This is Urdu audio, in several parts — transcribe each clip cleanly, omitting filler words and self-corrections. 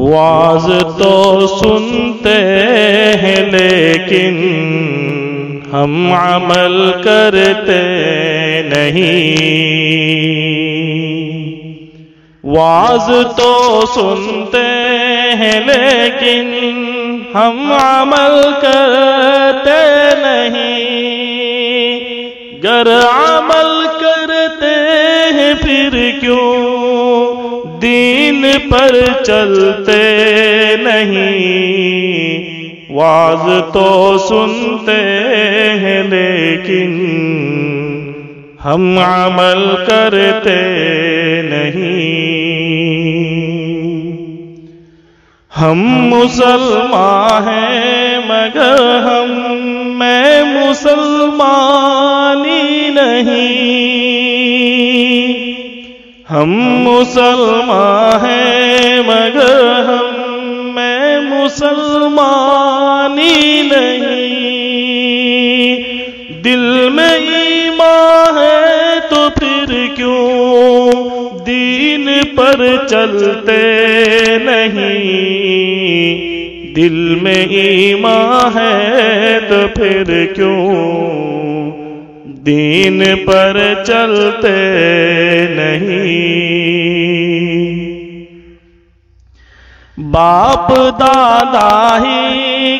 واز تو سنتے ہیں لیکن ہم عمل کرتے نہیں، واز تو سنتے ہیں لیکن ہم عمل کرتے نہیں، گر عمل کرتے ہیں پھر کیوں دین پر چلتے نہیں، واز تو سنتے ہیں لیکن ہم عمل کرتے نہیں، ہم مسلمان ہیں مگر ہم میں مسلمانی نہیں، ہم مسلمان ہیں مگر ہم میں مسلمانی نہیں، دل میں ایمان ہے تو پھر کیوں دین پر چلتے نہیں، دل میں ایمان ہے تو پھر کیوں دین پر چلتے نہیں، باپ دادا ہی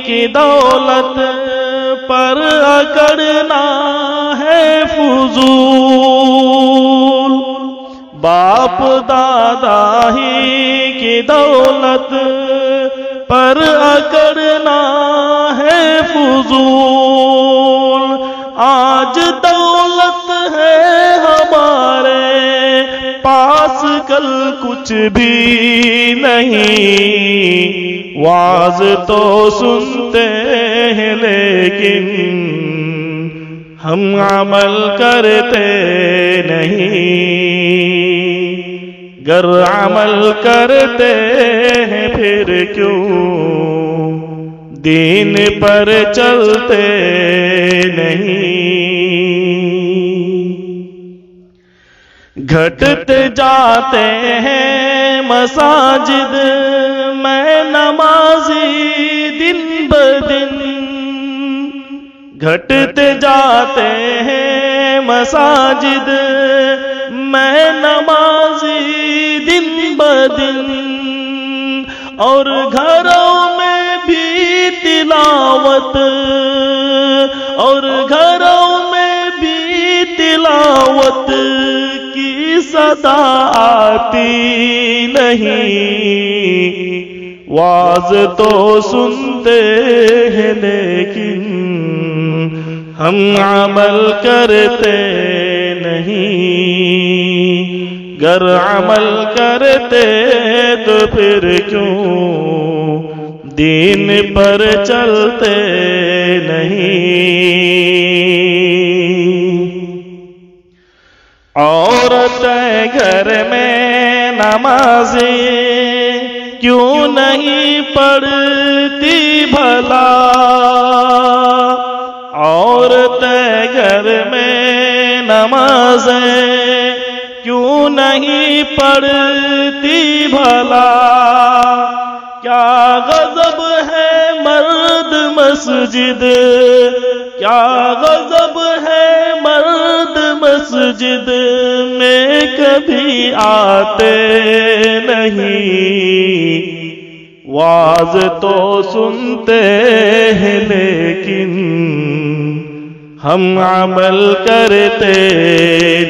کی دولت پر اکڑنا ہے فضول، باپ دادا ہی کی دولت پر اکڑنا ہے فضول، آج دولت ہے ہمارے پاس کل کچھ بھی نہیں، واز تو سنتے ہیں لیکن ہم عمل کرتے نہیں، گر عمل کرتے ہیں پھر کیوں دین پر چلتے نہیں، گھٹتے جاتے ہیں مساجد میں نمازی دن بدن، گھٹتے جاتے ہیں مساجد میں نمازی دن بدن، اور گھروں میں بھی تلاوت، اور گھروں میں بھی تلاوت کی صدا آتی نہیں، واز تو سنتے ہیں لیکن ہم عمل کرتے نہیں، گر عمل کرتے تو پھر کیوں دین پر چلتے نہیں، عورتیں گھر میں نمازیں کیوں نہیں پڑھتی بھلا، عورتیں گھر میں نمازیں کیوں نہیں پڑھتی بھلا، کیا غضب ہے مرد مسجد، کیا غضب ہے مرد مسجد میں کبھی آتے نہیں، واز تو سنتے ہیں لیکن ہم عمل کرتے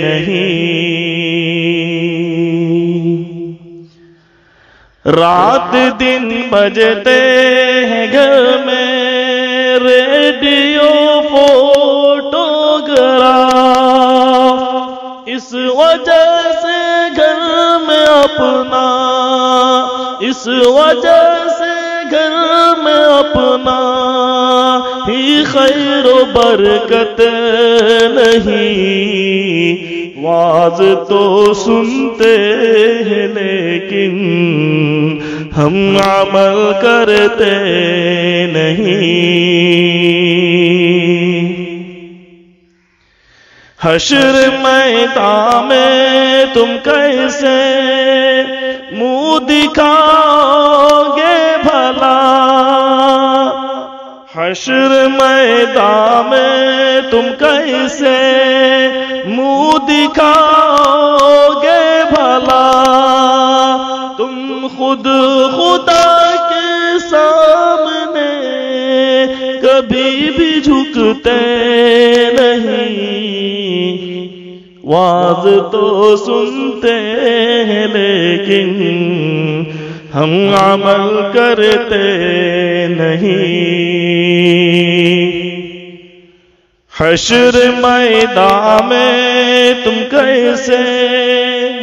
نہیں، رات دن بجتے ہیں گھر میں ریڈیو فوٹوگراف، اس وجہ سے گھر میں اپنا، اس وجہ سے گھر میں اپنا ہی خیر و برکت نہیں، واز تو سنتے ہیں لیکن ہم عمل کرتے نہیں، حشر میدان میں تم کیسے منہ دکھاؤ حشر میدان میں تم کیسے منہ دکھاؤ گے بھلا، تم خود خدا کے سامنے کبھی بھی جھکتے نہیں، واز تو سنتے ہیں لیکن ہم عمل کرتے نہیں۔ حشر میدان میں تم کیسے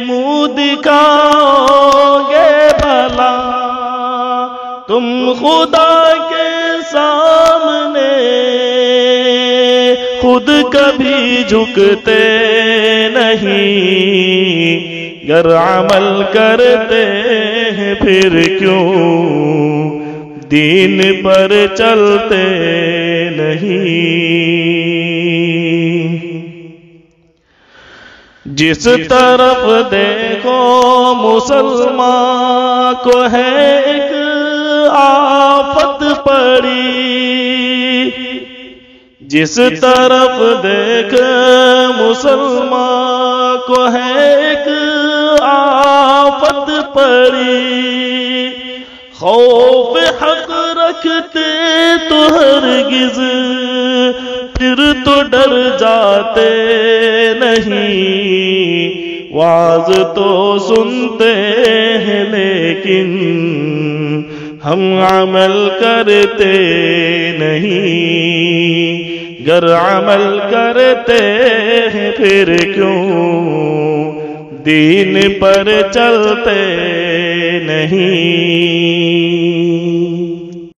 منہ دکھاؤ گے بھلا، تم خدا کے سامنے خود کبھی جھکتے نہیں، گر عمل کرتے ہیں پھر کیوں دین پر چلتے نہیں۔ جس طرف دیکھو مسلمان کو ہے ایک آفت پڑی، جس طرف دیکھ مسلمان کو ہے ایک آفت پڑی، خوف حق رکھتے تو ہرگز پھر تو ڈر جاتے نہیں، واز تو سنتے ہیں لیکن ہم عمل کرتے نہیں، گر عمل کرتے ہیں پھر کیوں، دین پر چلتے نہیں۔